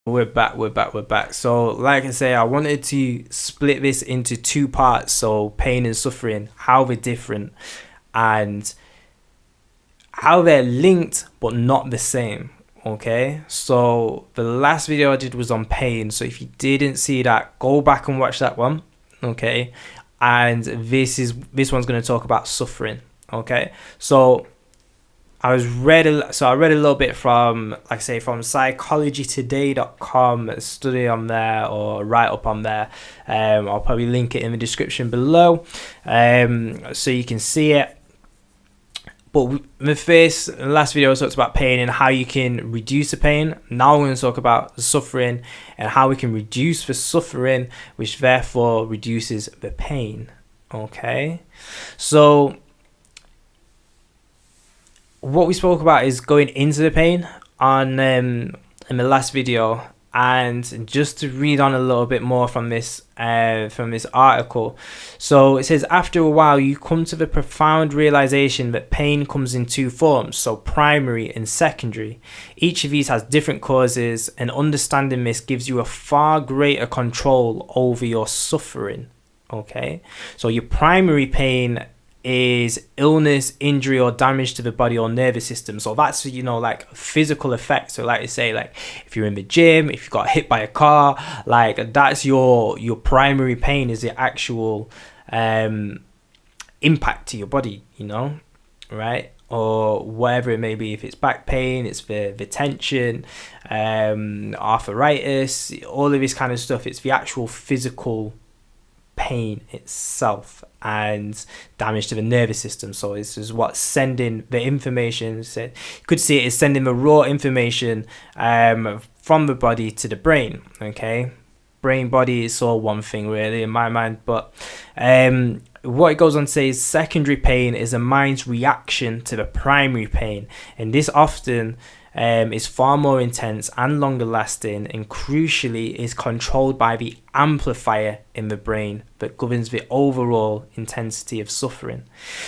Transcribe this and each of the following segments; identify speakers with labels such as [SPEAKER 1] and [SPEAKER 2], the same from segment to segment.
[SPEAKER 1] We're back. So, like I say, I wanted to split this into two parts. So, pain and suffering, how they're different and how they're linked but not the same. Okay, so the last video I did was on pain. So, if you didn't see that, go back and watch that one. Okay, and this one's going to talk about suffering. Okay, so I read a little bit from, like I say, from psychologytoday.com, a study on there or a write up on there. I'll probably link it in the description below, so you can see it. But the last video I talked about pain and how you can reduce the pain. Now we're going to talk about the suffering and how we can reduce the suffering, which therefore reduces the pain. Okay, so what we spoke about is going into the pain on in the last video, and just to read on a little bit more from this article. So it says, after a while you come to the profound realization that pain comes in two forms, so primary and secondary. Each of these has different causes, and understanding this gives you a far greater control over your suffering. Okay, so your primary pain is illness, injury, or damage to the body or nervous system. So that's, like physical effects. So like you say, like if you're in the gym, if you got hit by a car, like that's your primary pain, is the actual impact to your body, right? Or whatever it may be. If it's back pain, it's the tension, arthritis, all of this kind of stuff. It's the actual physical pain itself and damage to the nervous system. So this is what's sending the information. So you could see it is sending the raw information from the body to the brain. Okay, brain body is all one thing really in my mind. But what it goes on to say is secondary pain is a mind's reaction to the primary pain, and this often is far more intense and longer lasting, and crucially is controlled by the amplifier in the brain that governs the overall intensity of suffering.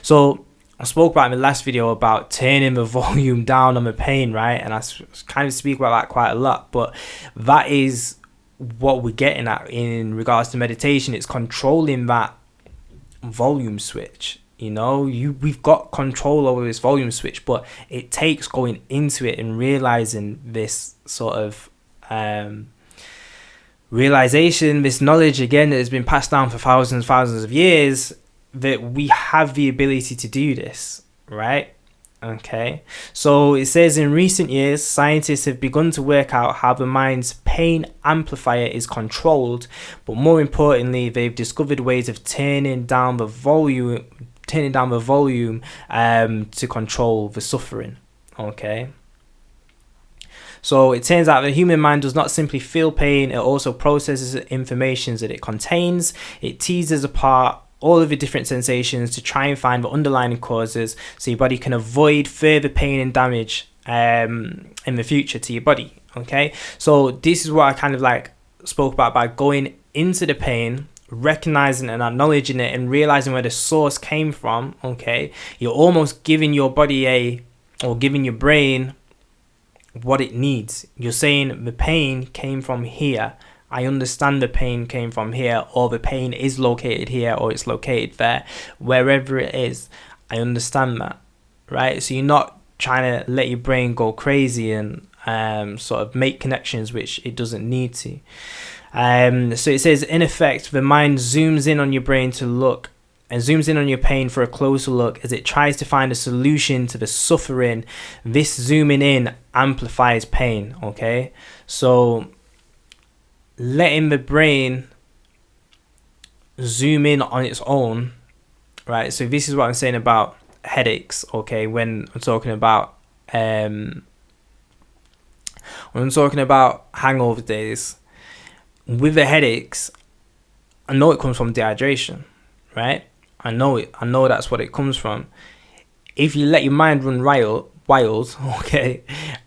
[SPEAKER 1] So I spoke about in the last video about turning the volume down on the pain, right? And I kind of speak about that quite a lot, but that is what we're getting at in regards to meditation. It's controlling that volume switch. We've got control over this volume switch, but it takes going into it and realizing this sort of realization, this knowledge again that has been passed down for thousands of years, that we have the ability to do this, right? Okay, so it says, in recent years, scientists have begun to work out how the mind's pain amplifier is controlled, but more importantly, they've discovered ways of turning down the volume to control the suffering. Okay, so it turns out the human mind does not simply feel pain, it also processes information that it contains. It teases apart all of the different sensations to try and find the underlying causes, so your body can avoid further pain and damage in the future to your body. Okay, so this is what I kind of like spoke about by going into the pain, recognizing and acknowledging it and realizing where the source came from. Okay, you're almost giving your body giving your brain what it needs. You're saying the pain came from here, I understand the pain came from here, or the pain is located here, or it's located there, wherever it is. I understand that, right? So you're not trying to let your brain go crazy and sort of make connections which it doesn't need to. So it says, in effect, the mind zooms in on your brain to look and zooms in on your pain for a closer look as it tries to find a solution to the suffering. This zooming in amplifies pain. Okay, so letting the brain zoom in on its own, right? So this is what I'm saying about headaches. Okay, when I'm talking about hangover days, with the headaches, I know it comes from dehydration, right? I know it. I know that's what it comes from. If you let your mind run wild, okay,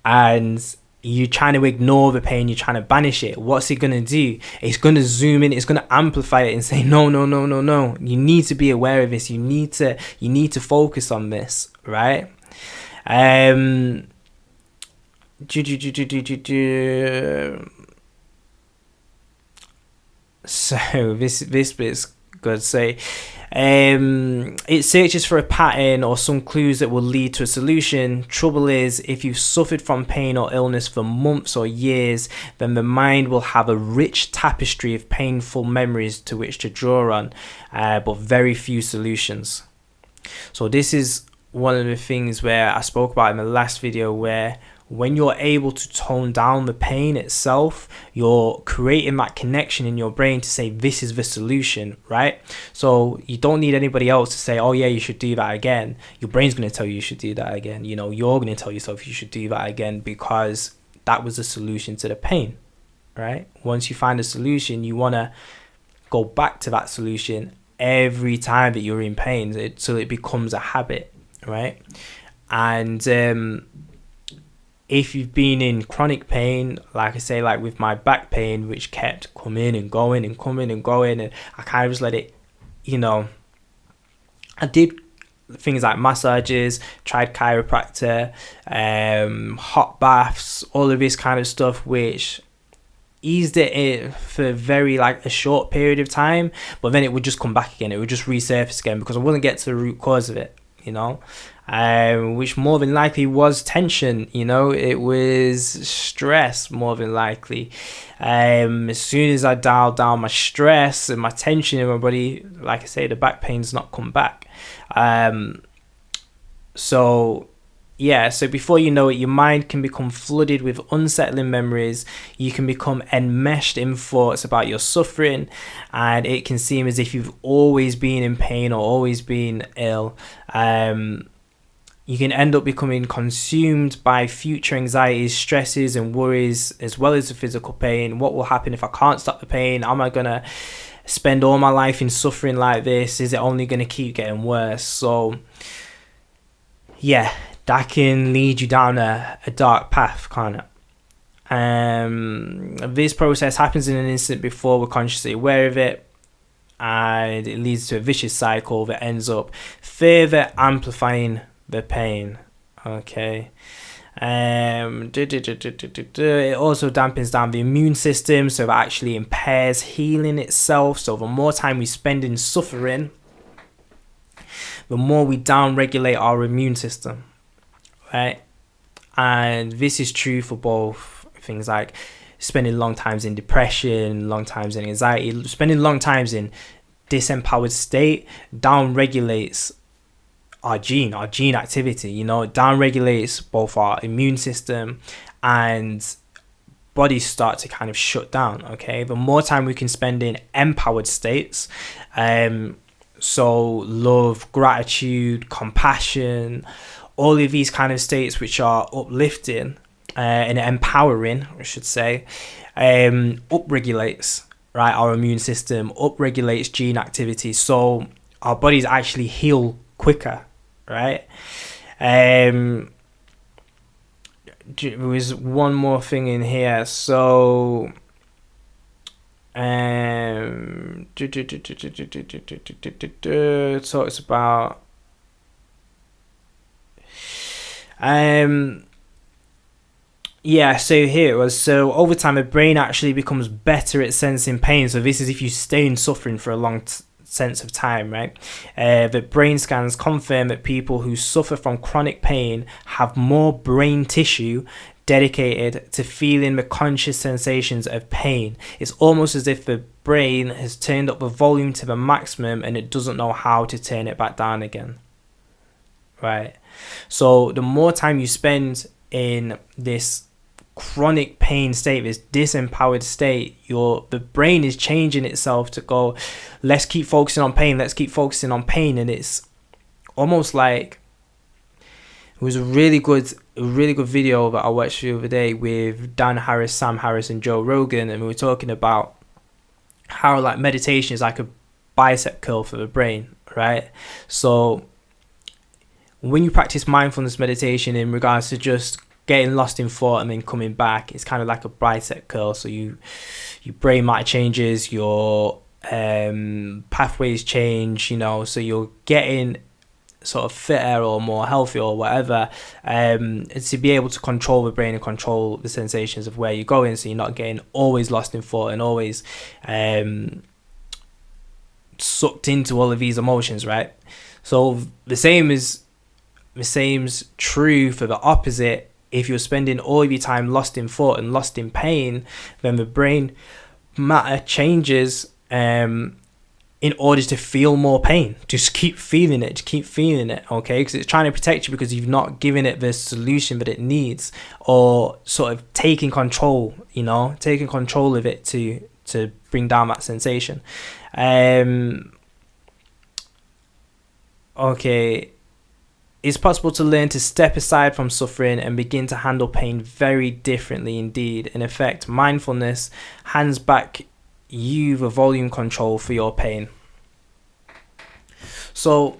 [SPEAKER 1] and you're trying to ignore the pain, you're trying to banish it, what's it going to do? It's going to zoom in, it's going to amplify it and say, no. You need to be aware of this. You need to focus on this, right? So this bit's good. So it searches for a pattern or some clues that will lead to a solution. Trouble is, if you've suffered from pain or illness for months or years, then the mind will have a rich tapestry of painful memories to which to draw on, but very few solutions. So this is one of the things where I spoke about in the last video, where when you're able to tone down the pain itself, you're creating that connection in your brain to say, this is the solution, right? So you don't need anybody else to say, oh yeah, you should do that again. Your brain's going to tell you should do that again. You know, you're going to tell yourself you should do that again, because that was the solution to the pain, right? Once you find a solution, you want to go back to that solution every time that you're in pain, so it becomes a habit, right? And if you've been in chronic pain, like I say, like with my back pain, which kept coming and going and coming and going, and I kind of just let it, you know, I did things like massages, tried chiropractor, hot baths, all of this kind of stuff, which eased it for very like a short period of time, but then it would just come back again. It would just resurface again because I wouldn't get to the root cause of it, you know. Which more than likely was tension, you know, it was stress more than likely. As soon as I dialed down my stress and my tension in my body, like I say, the back pain's not come back. So before you know it, your mind can become flooded with unsettling memories. You can become enmeshed in thoughts about your suffering, and it can seem as if you've always been in pain or always been ill. You can end up becoming consumed by future anxieties, stresses and worries, as well as the physical pain. What will happen if I can't stop the pain? Am I going to spend all my life in suffering like this? Is it only going to keep getting worse? So, yeah, that can lead you down a dark path, can't it? This process happens in an instant before we're consciously aware of it, and it leads to a vicious cycle that ends up further amplifying the pain. Okay. It also dampens down the immune system, so it actually impairs healing itself. So the more time we spend in suffering, the more we down-regulate our immune system, right? And this is true for both things like spending long times in depression, long times in anxiety, spending long times in disempowered state down-regulates our gene activity, you know. It down-regulates both our immune system and bodies start to kind of shut down, okay? The more time we can spend in empowered states, so love, gratitude, compassion, all of these kind of states which are uplifting and empowering, I should say, upregulates, right, our immune system, upregulates gene activity, so our bodies actually heal quicker, right? There was one more thing in here. So it talks about so here it was. So over time, the brain actually becomes better at sensing pain. So this is if you stay in suffering for a long sense of time, right? The brain scans confirm that people who suffer from chronic pain have more brain tissue dedicated to feeling the conscious sensations of pain. It's almost as if the brain has turned up the volume to the maximum and it doesn't know how to turn it back down again, right? So the more time you spend in this chronic pain state, this disempowered state, the brain is changing itself to go, let's keep focusing on pain, and it's almost like, it was a really good video that I watched the other day with Dan Harris, Sam Harris and Joe Rogan, and we were talking about how like meditation is like a bicep curl for the brain, right? So when you practice mindfulness meditation in regards to just getting lost in thought and then coming back, it's kind of like a bicep curl. So your brain matter changes, your pathways change, you know, so you're getting sort of fitter or more healthy or whatever, to be able to control the brain and control the sensations of where you're going, so you're not getting always lost in thought and always sucked into all of these emotions, right? So the same's true for the opposite. If you're spending all of your time lost in thought and lost in pain, then the brain matter changes in order to feel more pain. Just keep feeling it, okay? Because it's trying to protect you because you've not given it the solution that it needs, or sort of taking control of it to bring down that sensation. Okay. It's possible to learn to step aside from suffering and begin to handle pain very differently indeed. In effect, mindfulness hands back you the volume control for your pain. So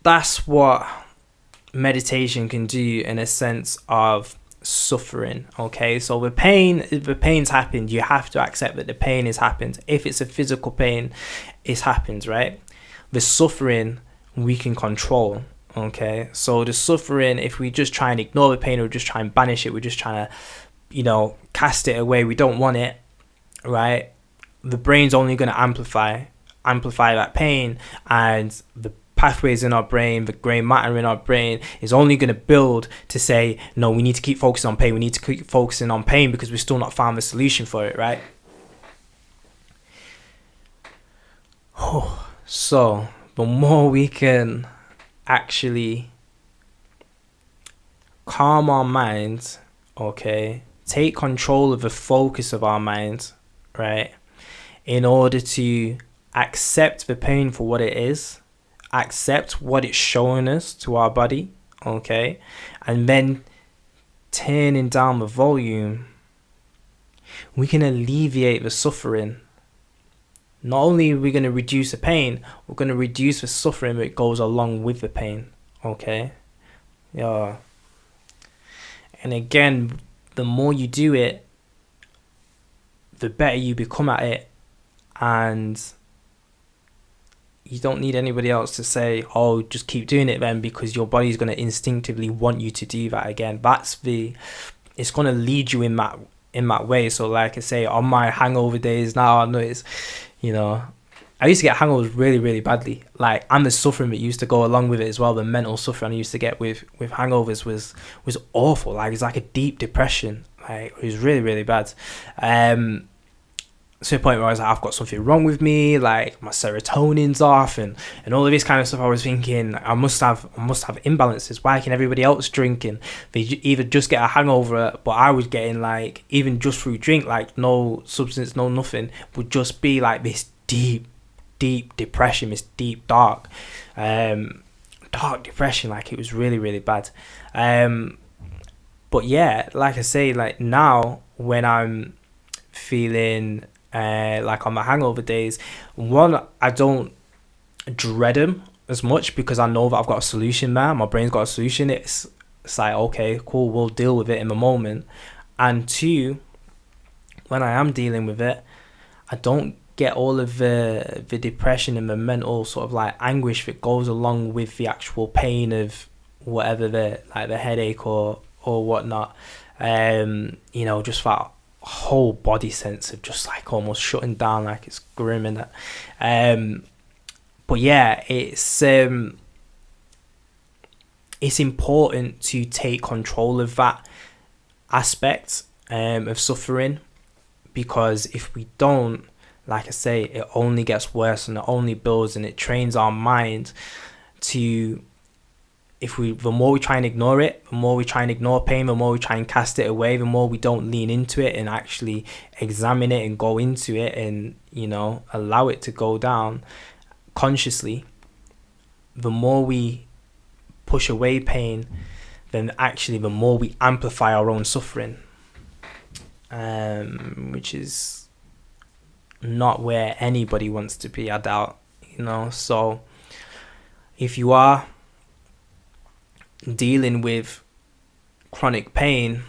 [SPEAKER 1] that's what meditation can do in a sense of suffering. Okay, so the pain's happened. You have to accept that the pain has happened. If it's a physical pain, it's happened, right? The suffering we can control. Okay, so the suffering, if we just try and ignore the pain, or just try and banish it, we're just trying to, cast it away, we don't want it, right? The brain's only going to amplify that pain, and the pathways in our brain, the grey matter in our brain is only going to build to say, no, we need to keep focusing on pain, because we've still not found the solution for it, right? So the more we can actually calm our minds, okay, take control of the focus of our minds, right, in order to accept the pain for what it is, accept what it's showing us to our body, okay, and then turning down the volume, we can alleviate the suffering. Not only are we going to reduce the pain, we're going to reduce the suffering that goes along with the pain, okay? Yeah. And again, the more you do it, the better you become at it, and you don't need anybody else to say, oh, just keep doing it then, because your body's going to instinctively want you to do that again. It's going to lead you in that way. So like I say, on my hangover days now, I notice, I used to get hangovers really, really badly. And the suffering that used to go along with it as well, the mental suffering I used to get with hangovers was awful. It's like a deep depression. It was really, really bad. To the point where I was like, I've got something wrong with me, my serotonin's off, and all of this kind of stuff. I was thinking, I must have imbalances. Why can everybody else drink and they either just get a hangover, but I was getting even just through drink, no substance, no nothing, would just be this deep depression, this deep dark depression. It was really, really bad. But yeah, like I say, now when I'm feeling on my hangover days, one, I don't dread them as much because I know that I've got a solution now. My brain's got a solution. It's okay, cool, we'll deal with it in the moment. And two, when I am dealing with it, I don't get all of the depression and the mental sort of anguish that goes along with the actual pain of whatever the headache or whatnot. Just that whole body sense of just almost shutting down, it's grim and that. But yeah, it's important to take control of that aspect of suffering, because if we don't, like I say, it only gets worse and it only builds, and it trains our mind to, the more we try and ignore it, the more we try and ignore pain, the more we try and cast it away, the more we don't lean into it and actually examine it and go into it and, allow it to go down consciously, the more we push away pain, then actually the more we amplify our own suffering, which is not where anybody wants to be, I doubt, So if you are dealing with chronic pain,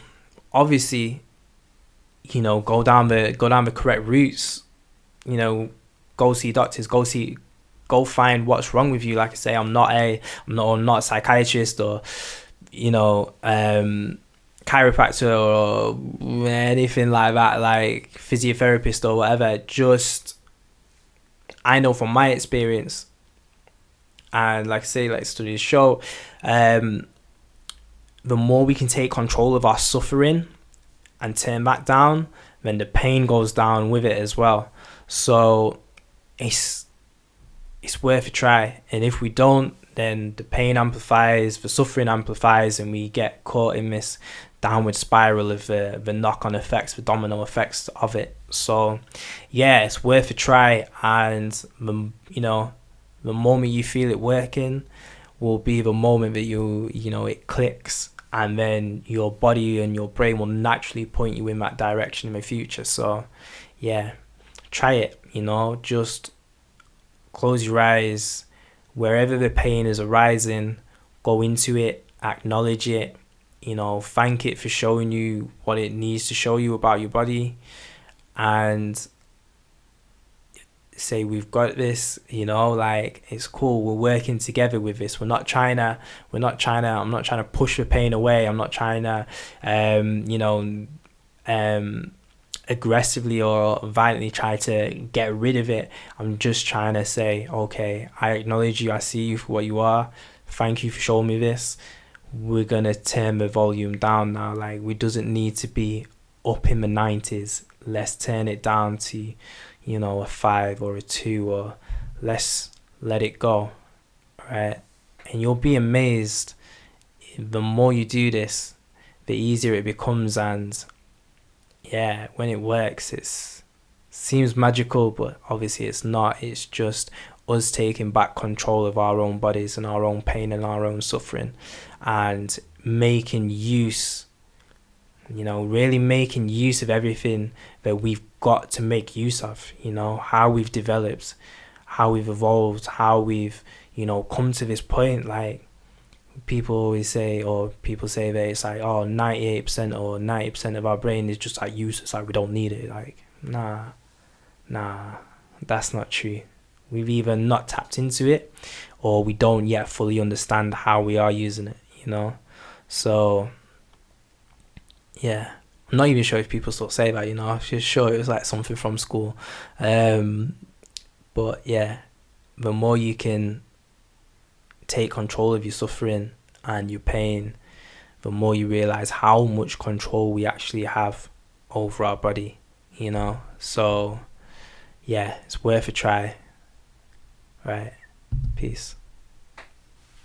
[SPEAKER 1] obviously, go down the correct routes, go see doctors, go find what's wrong with you. Like I say, I'm not a psychiatrist or chiropractor or anything like that, physiotherapist or whatever. Just I know from my experience, and like I say, like studies show, the more we can take control of our suffering and turn that down, then the pain goes down with it as well. So it's worth a try. And if we don't, then the pain amplifies, the suffering amplifies, and we get caught in this downward spiral of the knock-on effects, the domino effects of it. So yeah, it's worth a try. And the moment you feel it working will be the moment that it clicks, and then your body and your brain will naturally point you in that direction in the future. So yeah, try it. Just close your eyes, wherever the pain is arising, go into it, acknowledge it, thank it for showing you what it needs to show you about your body, and say, we've got this, like, it's cool, we're working together with this. I'm not trying to push the pain away. I'm not trying to aggressively or violently try to get rid of it. I'm just trying to say, okay, I acknowledge you, I see you for what you are, thank you for showing me this. We're gonna turn the volume down now. Like, we doesn't need to be up in the 90s. Let's turn it down to a 5 or a 2, or let's let it go, right? And you'll be amazed, the more you do this, the easier it becomes. And yeah, when it works, it seems magical, but obviously it's not. It's just us taking back control of our own bodies and our own pain and our own suffering, and making use, really making use of everything that we've got to make use of, how we've developed, how we've evolved, how we've, come to this point. Like, people always say, or people say that it's like, oh, 98% or 90% of our brain is just like useless, like we don't need it. Like, nah, that's not true. We've either not tapped into it, or we don't yet fully understand how we are using it, So yeah, I'm not even sure if people still say that, I'm just sure it was like something from school. But yeah, the more you can take control of your suffering and your pain, the more you realize how much control we actually have over our body, So yeah, it's worth a try. Right. Peace.